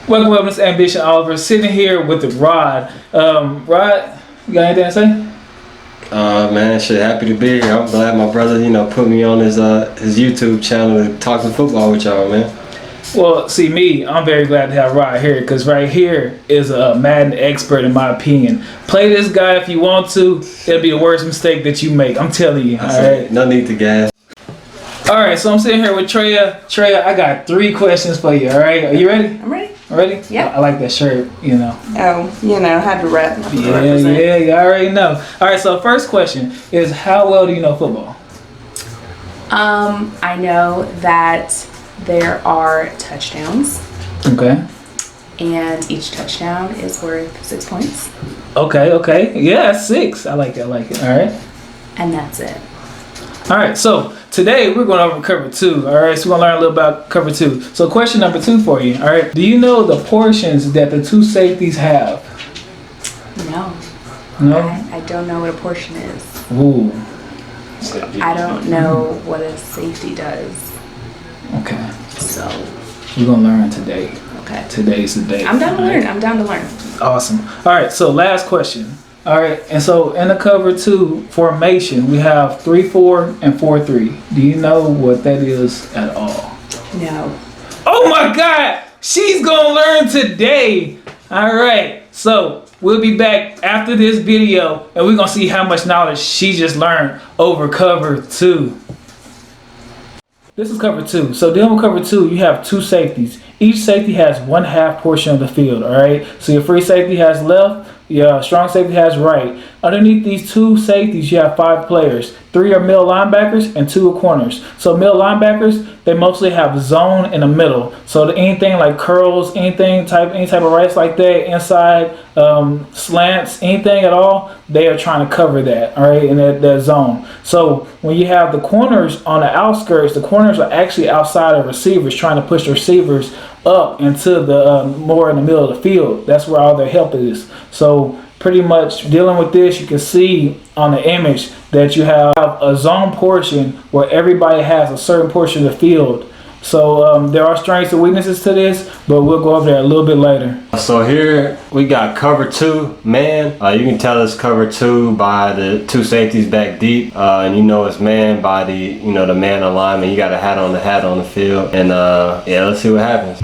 Welcome, Mr. Ambition Oliver, sitting here with Rod. Rod, you got anything to say? Man, shit, happy to be here. I'm glad my brother, put me on his YouTube channel to talk some football with y'all, man. Well, see me, I'm very glad to have Rod here because right here is a Madden expert in my opinion. Play this guy if you want to. It'll be the worst mistake that you make. I'm telling you. All right. No need to gas. All right, so I'm sitting here with Treya. Treya, I got 3 questions for you. All right, are you ready? I'm ready. Ready? Yeah. I like that shirt, Oh, had to rep. Yeah, you already know. All right, so first question is, how well do you know football? I know that there are touchdowns. Okay. And each touchdown is worth 6 points. Okay. Yeah, 6. I like it. All right. And that's it. All right, so today we're going over cover 2. All right, so we're going to learn a little about cover 2. So question number 2 for you. All right, do you know the portions that the 2 safeties have? No? I don't know what a portion is. Ooh. I don't know what a safety does. Okay. So we're going to learn today. Okay. Today's the day. I'm down to learn. I'm down to learn. Awesome. All right, so last question. All right, and so in the cover 2 formation, we have 3-4 and 4-3. Do you know what that is at all? No. Oh my God! She's gonna learn today. All right, so we'll be back after this video, and we're gonna see how much knowledge she just learned over cover 2. This is cover 2. So dealing with cover 2, you have 2 safeties. Each safety has 1/2 portion of the field. All right. So your free safety has left. Your strong safety has right. Underneath these 2 safeties, you have 5 players. 3 are middle linebackers and 2 are corners. So middle linebackers, they mostly have zone in the middle. So anything like curls, any type of rights like that, inside slants, anything at all, they are trying to cover that. All right, in that zone. So when you have the corners on the outskirts, the corners are actually outside of receivers, trying to push the receivers up into the more in the middle of the field. That's where all their help is. So pretty much dealing with this, you can see on the image that you have a zone portion where everybody has a certain portion of the field. So there are strengths and weaknesses to this, but we'll go over there a little bit later. So here we got cover 2 man. You can tell it's cover 2 by the 2 safeties back deep, and it's man by the the man alignment. You got a hat on the field, and yeah, let's see what happens.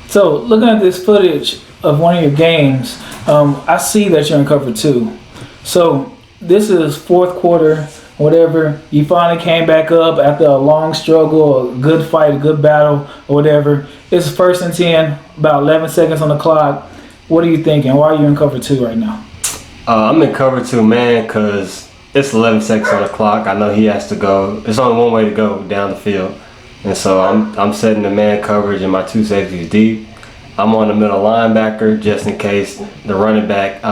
So looking at this footage of one of your games, I see that you're in cover 2. So this is 4th quarter, whatever. You finally came back up after a long struggle, a good fight, a good battle, or whatever. It's 1st and 10, about 11 seconds on the clock. What are you thinking? Why are you in cover 2 right now? I'm in cover 2 man because it's 11 seconds on the clock. I know he has to go. It's only one way to go down the field. And so I'm setting the man coverage and my 2 safeties deep. I'm on the middle linebacker just in case the running back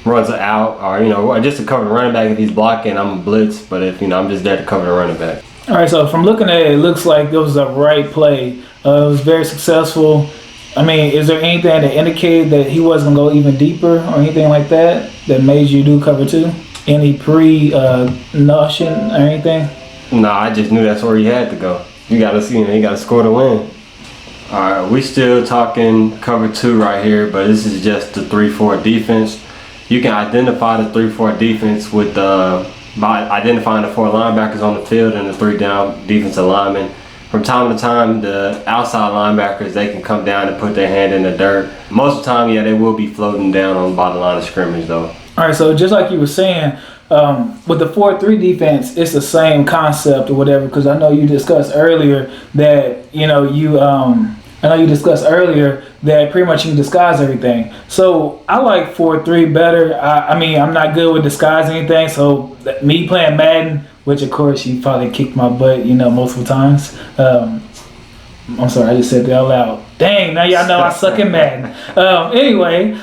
runs out, or just to cover the running back if he's blocking. I'm a blitz, but if I'm just there to cover the running back. All right, so from looking at it, it looks like it was a right play. It was very successful. I mean, is there anything that indicated that he wasn't going to go even deeper or anything like that made you do cover 2? Any pre-notion or anything? No, I just knew that's where he had to go. You got to score to win. All right, we still talking cover 2 right here, but this is just the 3-4 defense. You can identify the 3-4 defense with by identifying the 4 linebackers on the field and the 3 down defensive linemen. From time to time, the outside linebackers, they can come down and put their hand in the dirt. Most of the time, yeah, they will be floating down by the line of scrimmage, though. All right, so just like you were saying, with the 4-3 defense, it's the same concept or whatever, because I know you discussed earlier that, that pretty much you can disguise everything. So I like 4-3 better. I mean, I'm not good with disguising anything, so me playing Madden, which of course you probably kicked my butt, multiple times. I'm sorry, I just said that out loud. Dang, now y'all know I suck at Madden. Anyway,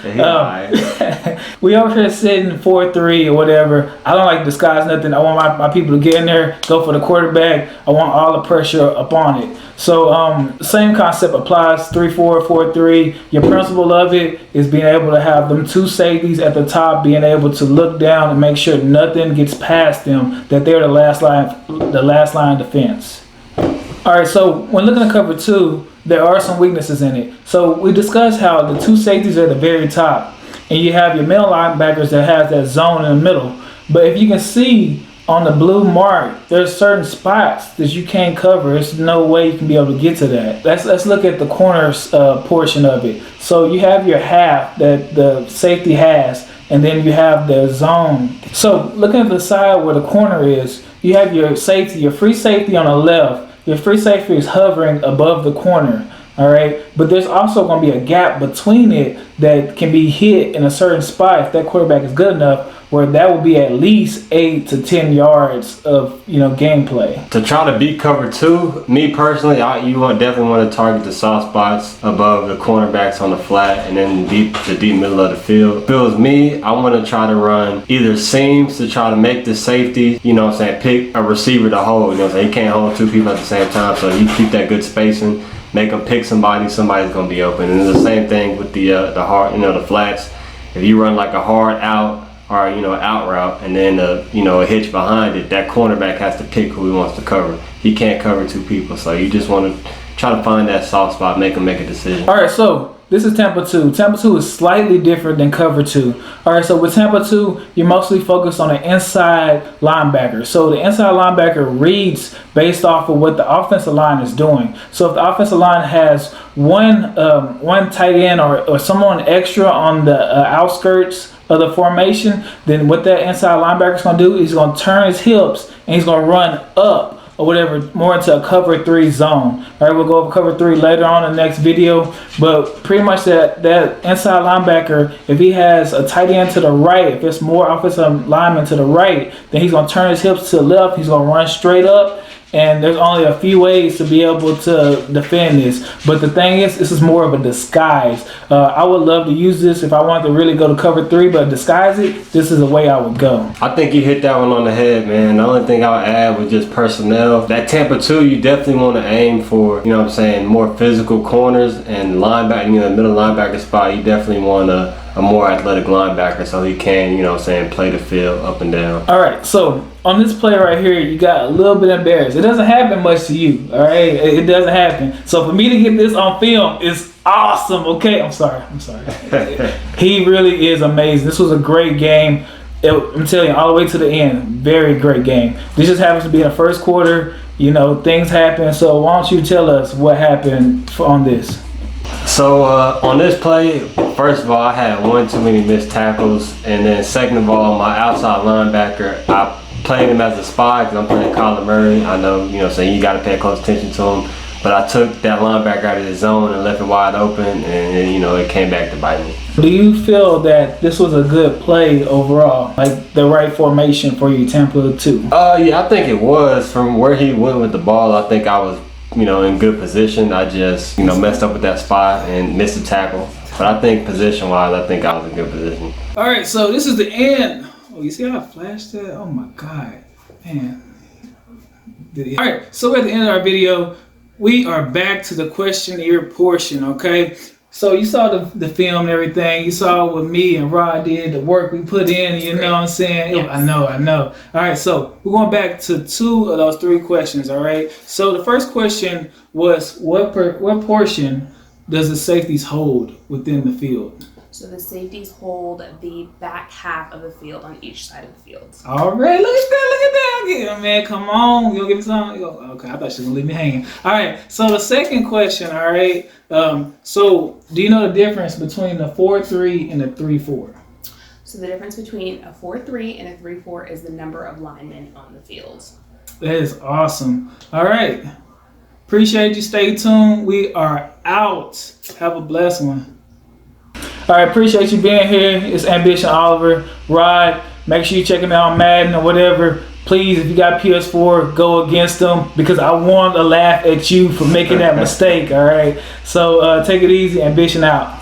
we over here sitting 4-3 or whatever. I don't like to disguise nothing. I want my people to get in there, go for the quarterback. I want all the pressure up on it. So same concept applies, 3-4, 4-3. Your principle of it is being able to have them 2 safeties at the top, being able to look down and make sure nothing gets past them, that they're the last line of defense. All right, so when looking at cover 2, there are some weaknesses in it. So we discussed how the 2 safeties are at the very top, and you have your middle linebackers that have that zone in the middle. But if you can see on the blue mark, there's certain spots that you can't cover. There's no way you can be able to get to that. Let's look at the corners portion of it. So you have your half that the safety has, and then you have the zone. So looking at the side where the corner is, you have your safety, your free safety on the left. Your free safety is hovering above the corner. All right, but there's also going to be a gap between it that can be hit in a certain spot if that quarterback is good enough, where that will be at least 8 to 10 yards of gameplay. To try to beat cover 2, me personally, definitely want to target the soft spots above the cornerbacks on the flat and then the deep middle of the field. If it was me, I want to try to run either seams to try to make the safety, pick a receiver to hold. You can't hold 2 people at the same time, so you keep that good spacing. Make them pick somebody's going to be open. And it's the same thing with the hard, the flats. If you run like a hard out or out route and then a hitch behind it, that cornerback has to pick who he wants to cover. He can't cover 2 people, so you just want to try to find that soft spot, make them make a decision. All right, so this is Tampa 2. Tampa 2 is slightly different than cover 2. All right, so with Tampa 2, you're mostly focused on the inside linebacker. So the inside linebacker reads based off of what the offensive line is doing. So if the offensive line has one tight end or someone extra on the outskirts of the formation, then what that inside linebacker is going to do is he's going to turn his hips and he's going to run up or whatever, more into a cover 3 zone. All right, we'll go over cover 3 later on in the next video, but pretty much that inside linebacker, if he has a tight end to the right, if it's more offensive lineman to the right, then he's going to turn his hips to the left, he's going to run straight up, and there's only a few ways to be able to defend this. But the thing is, this is more of a disguise. I would love to use this if I wanted to really go to cover 3, but disguise it, this is the way I would go. I think you hit that one on the head, man. The only thing I would add was just personnel. That Tampa 2, you definitely want to aim for, more physical corners and linebacker, the middle linebacker spot. You definitely want a more athletic linebacker so he can, play the field up and down. All right, so on this play right here, you got a little bit embarrassed. It doesn't happen much to you, all right? It doesn't happen. So for me to get this on film is awesome, okay? I'm sorry. He really is amazing. This was a great game. I'm telling you, all the way to the end, very great game. This just happens to be in the first quarter. Things happen. So why don't you tell us what happened on this? So on this play, first of all, I had one too many missed tackles, and then second of all, my outside linebacker, I played him as a spy because I'm playing Kyler Murray. I know, so you got to pay close attention to him. But I took that linebacker out of the zone and left it wide open, and it came back to bite me. Do you feel that this was a good play overall, like the right formation for you, Tampa 2? Yeah, I think it was. From where he went with the ball, I think I was, in good position. I just, messed up with that spot and missed a tackle. But I think position-wise, I think I was in good position. All right, so this is the end. Oh, you see how I flashed that? Oh my God, man. All right, so at the end of our video, we are back to the questionnaire portion, okay? So you saw the film and everything. You saw what me and Rod did, the work we put in, you know what I'm saying? Yes. I know. All right, so we're going back to 2 of those 3 questions, all right? So the first question was, what portion does the safeties hold within the field? So the safeties hold the back half of the field on each side of the field. All right, look at that. Yeah, man, come on. You gonna give me something? Okay, I thought she was gonna leave me hanging. All right, so the second question, all right. So do you know the difference between the 4-3 and the 3-4? So the difference between a 4-3 and a 3-4 is the number of linemen on the field. That is awesome. All right. Appreciate you. Stay tuned. We are out. Have a blessed one. All right, appreciate you being here. It's Ambition Oliver. Rod, make sure you check him out on Madden or whatever. Please, if you got PS4, go against them because I want to laugh at you for making that mistake, all right? So take it easy. Ambition out.